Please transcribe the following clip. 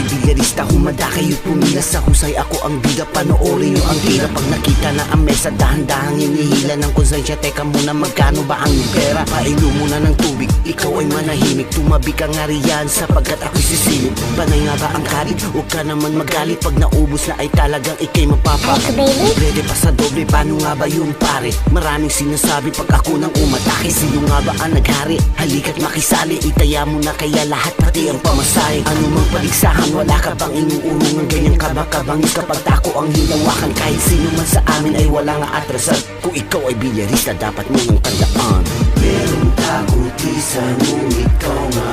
ay bilyarista, humanda kayo't pumila sa husay. Ako ang bida, panoorin nyo ang tira. Pag nakita na ang mesa, dahan-dahang hinihila ng konsensya. Teka muna, magkano ba ang pera? Painom muna ng tubig, ikaw ay manahimik. Tumabi ka nga riyan sapagkat ako'y sisilip. Panay nga ba ang kalit? Huwag ka naman magalit. Pag naubos na ay talagang ikay Pwede pa sa doble, paano nga ba yung pare? Maraming sinasabi pag ako nang umatake. Sino nga ba ang naghari? Halika't makisali, itaya mo na kaya lahat pati ang pamasahe. Ano mang paligsahan, wala ka bang inuurungan? Ganyang kabang-kabangis kapag tako ang hinawakan. Kahit sino man sa amin ay wala nga atrasan. Kung ikaw ay bilyarista, dapat mo nang tandaan. Merong takot isa, ngunit ikaw nga